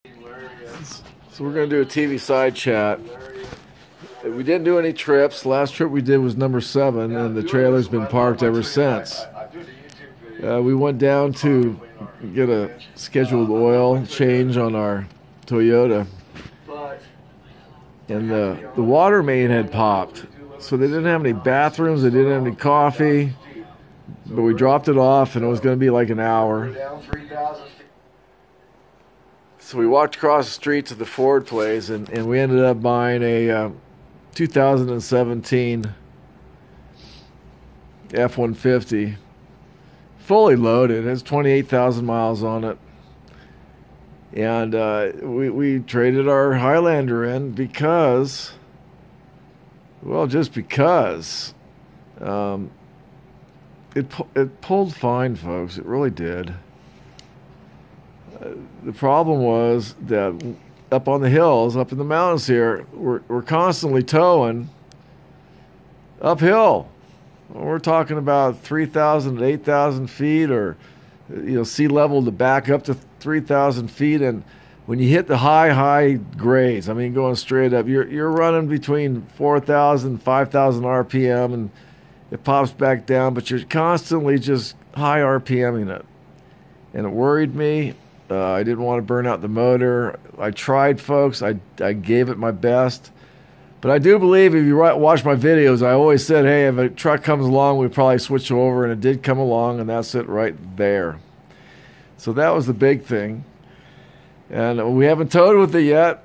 So we're going to do a TV side chat. We didn't do any trips. The last trip we did was number 7, and the trailer's been parked ever since. We went down to get a scheduled oil change on our Toyota, and the water main had popped. So they didn't have any bathrooms, they didn't have any coffee, but we dropped it off, and it was going to be like an hour. So we walked across the street to the Ford place, and we ended up buying a 2017 F-150, fully loaded. It has 28,000 miles on it. And we traded our Highlander in because, well, just because. It pulled fine, folks. It really did. The problem was that up on the hills, up in the mountains here, we're constantly towing uphill. We're talking about 3,000 to 8,000 feet, or sea level to back up to 3,000 feet. And when you hit the high grades, I mean, going straight up, you're running between 4,000 and 5,000 RPM, and it pops back down, but you're constantly just high RPMing it. And it worried me. I didn't want to burn out the motor. I tried, folks. I gave it my best. But I do believe, if you watch my videos, I always said, hey, if a truck comes along, we'd probably switch over, and it did come along, and that's it right there. So that was the big thing. And we haven't towed with it yet.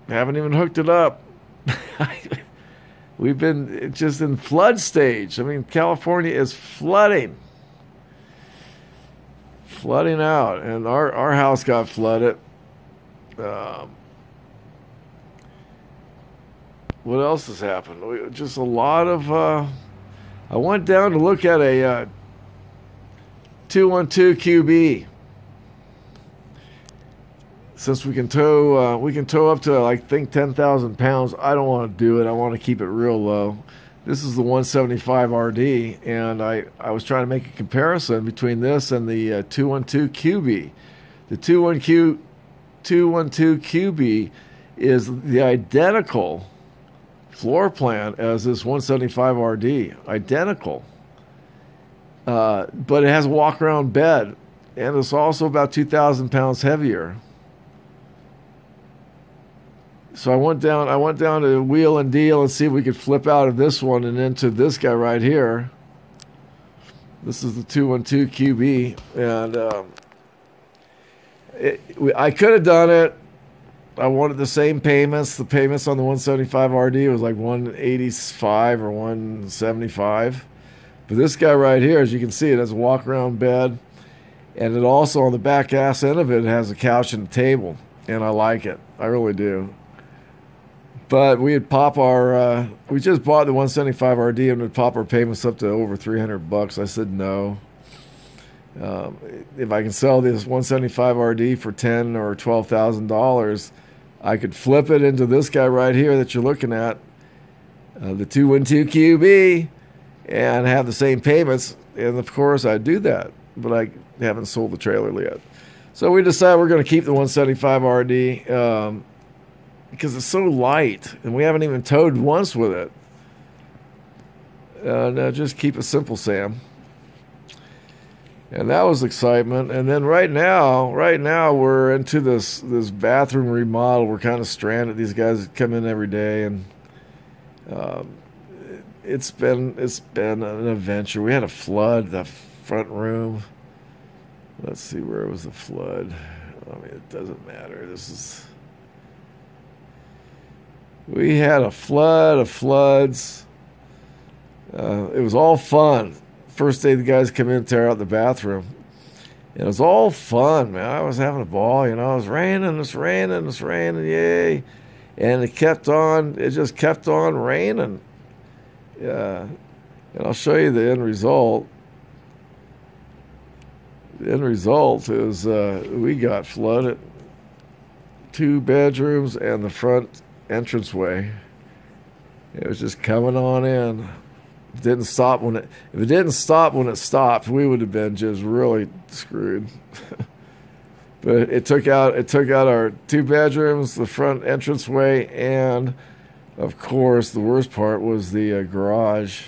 Haven't even hooked it up. We've been just in flood stage. I mean, California is flooding. Flooding out, and our house got flooded. What else has happened? Just a lot of. I went down to look at a 212 QB. Since we can tow up to, I think, 10,000 pounds. I don't want to do it. I want to keep it real low. This is the 175 RD, and I was trying to make a comparison between this and the 212 QB. The 212 QB is the identical floor plan as this 175 RD. Identical. But it has a walk-around bed, and it's also about 2,000 pounds heavier. So I went down to wheel and deal and see if we could flip out of this one and into this guy right here. This is the 212 QB, and I could have done it. I wanted the same payments. The payments on the 175 RD was like 185 or 175. But this guy right here, as you can see, it has a walk-around bed, and it also, on the back ass end of it, has a couch and a table, and I like it. I really do. But we just bought the 175 RD, and would pop our payments up to over $300. I said no. If I can sell this 175 RD for $10,000 or $12,000, I could flip it into this guy right here that you're looking at, the 212 QB, and have the same payments. And of course, I'd do that, but I haven't sold the trailer yet. So we decided we're going to keep the 175 RD. Because it's so light, and we haven't even towed once with it. No, just keep it simple, Sam. And that was excitement. And then right now we're into this bathroom remodel. We're kind of stranded. These guys come in every day, and it's been an adventure. We had a flood, the front room. Let's see, where was the flood? I mean, it doesn't matter. We had a flood of floods. It was all fun. First day the guys come in and tear out the bathroom. It was all fun, man. I was having a ball, It was raining, it's raining, yay. And it just kept on raining. And I'll show you the end result. The end result is we got flooded. 2 bedrooms and the front entranceway. It was just coming on in. If it didn't stop when it stopped, we would have been just really screwed. But it took out our 2 bedrooms, the front entranceway, and of course the worst part was the garage.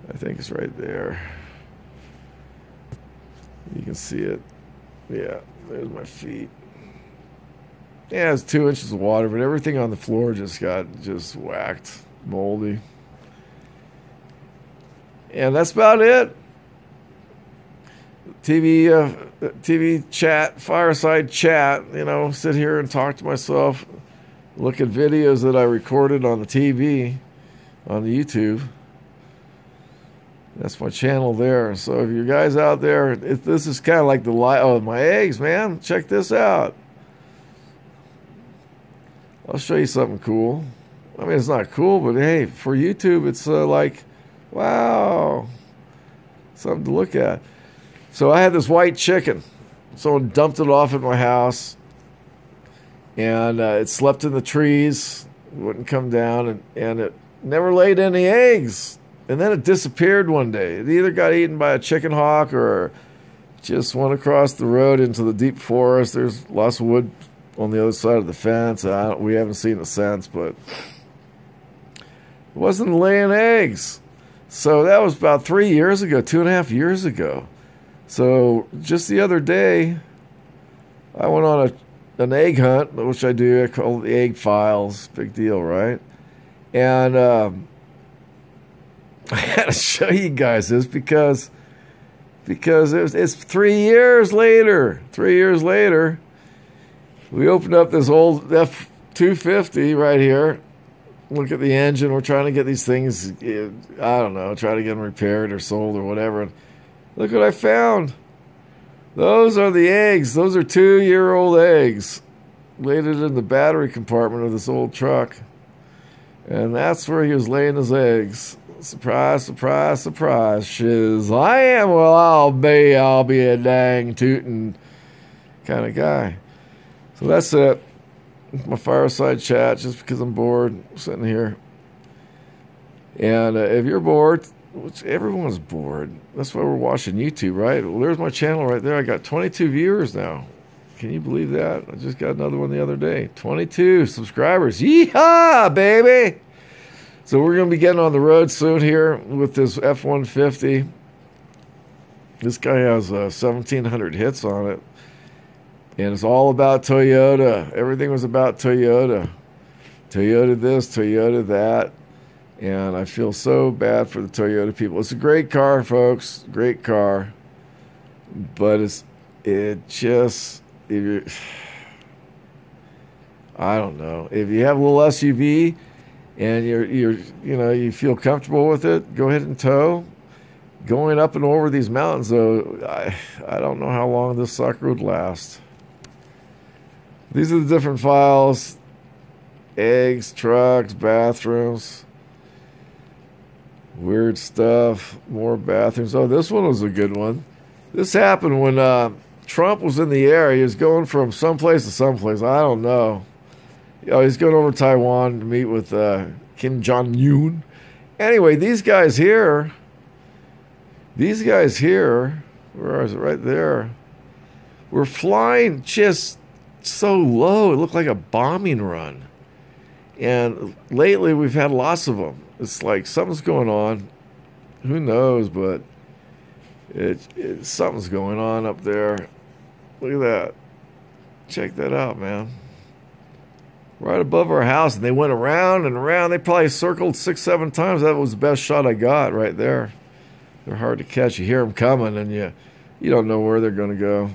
I think it's right there. You can see it. Yeah, there's my feet. Yeah, it's 2 inches of water, but everything on the floor just got whacked, moldy. And that's about it. TV chat, fireside chat, you know, sit here and talk to myself, look at videos that I recorded on the TV, on the YouTube. That's my channel there. So if you guys out there, this is kind of like the oh, my eggs, man. Check this out. I'll show you something cool. I mean, it's not cool, but hey, for YouTube, it's like, wow, something to look at. So I had this white chicken. Someone dumped it off at my house, and it slept in the trees, wouldn't come down, and it never laid any eggs. And then it disappeared one day. It either got eaten by a chicken hawk or just went across the road into the deep forest. There's lots of wood on the other side of the fence. We haven't seen it since, but it wasn't laying eggs. So that was about 3 years ago, 2.5 years ago. So just the other day, I went on an egg hunt, which I do. I call it the egg files. Big deal, right? And I had to show you guys this because it's 3 years later. 3 years later, we opened up this old F-250 right here. Look at the engine. We're trying to get these things, I don't know, try to get them repaired or sold or whatever. And look what I found. Those are the eggs. Those are 2-year-old eggs. Laid it in the battery compartment of this old truck. And that's where he was laying his eggs. Surprise, surprise, surprise. Shiz. I am, well, I'll be a dang tootin' kind of guy. So that's it. My fireside chat, just because I'm bored sitting here. And if you're bored, which everyone's bored. That's why we're watching YouTube, right? Well, there's my channel right there. I got 22 viewers now. Can you believe that? I just got another one the other day. 22 subscribers. Yeehaw, baby! So we're going to be getting on the road soon here with this F-150. This guy has 1,700 hits on it. And it's all about Toyota. Everything was about Toyota. Toyota this, Toyota that. And I feel so bad for the Toyota people. It's a great car, folks. Great car. But it just, I don't know. If you have a little SUV and you feel comfortable with it, go ahead and tow. Going up and over these mountains, though, I don't know how long this sucker would last. These are the different files. Eggs, trucks, bathrooms. Weird stuff. More bathrooms. Oh, this one was a good one. This happened when Trump was in the air. He was going from someplace to someplace. I don't know. He's going over to Taiwan to meet with Kim Jong-un. Anyway, these guys here, where is it? Right there. We're flying just so low. It looked like a bombing run. And lately we've had lots of them. It's like something's going on. Who knows, but something's going on up there. Look at that. Check that out, man. Right above our house, and they went around and around. They probably circled 6-7 times. That was the best shot I got right there. They're hard to catch. You hear them coming, and you don't know where they're going to go.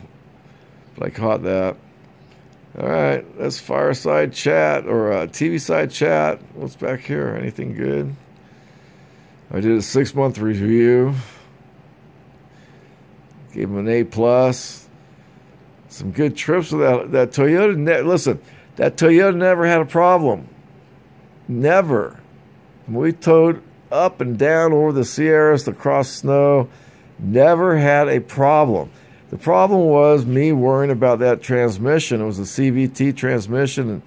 But I caught that. All right, that's fireside chat or TV side chat. What's back here? Anything good? I did a 6-month review. Gave them an A+. Some good trips with that Toyota. Listen, that Toyota never had a problem. Never. We towed up and down over the Sierras, across snow. Never had a problem. The problem was me worrying about that transmission. It was a CVT transmission, and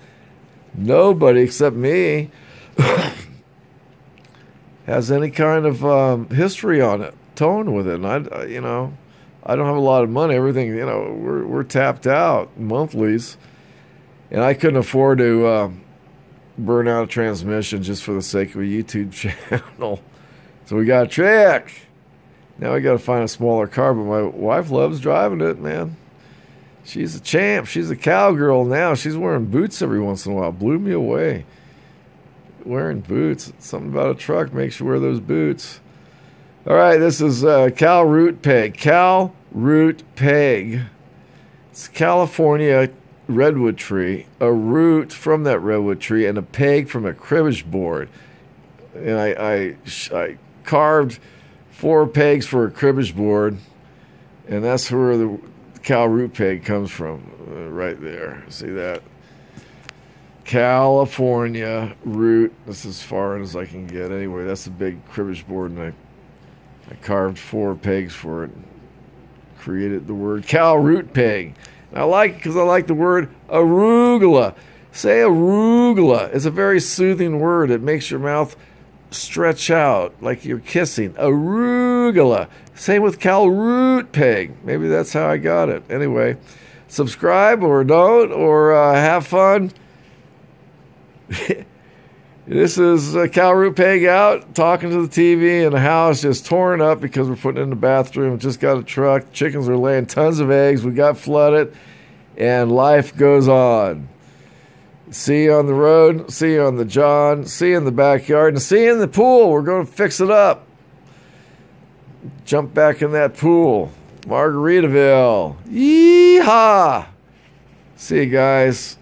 nobody except me has any kind of history on it, towing with it. And I don't have a lot of money. Everything, you know, we're tapped out monthlies, and I couldn't afford to burn out a transmission just for the sake of a YouTube channel. So we got a trick. Now we got to find a smaller car, but my wife loves driving it, man. She's a champ. She's a cowgirl now. She's wearing boots every once in a while. Blew me away. Wearing boots. Something about a truck makes you wear those boots. All right, this is Cal Root Peg. Cal Root Peg. It's California redwood tree. A root from that redwood tree and a peg from a cribbage board. And I carved 4 pegs for a cribbage board, and that's where the Cal Root Peg comes from, right there. See that? California root. That's as far as I can get. Anyway, that's a big cribbage board, and I carved 4 pegs for it. Created the word Cal Root Peg. And I like it because I like the word arugula. Say arugula. It's a very soothing word. It makes your mouth stretch out like you're kissing. Arugula. Same with Cal Root Peg. Maybe that's how I got it. Anyway, subscribe or don't, or have fun. This is Cal Root Peg out talking to the TV in the house, just torn up because we're putting it in the bathroom. Just got a truck. Chickens are laying tons of eggs. We got flooded, and life goes on. See you on the road, see you on the John, see you in the backyard, and see you in the pool. We're going to fix it up. Jump back in that pool. Margaritaville. Yeehaw! See you guys.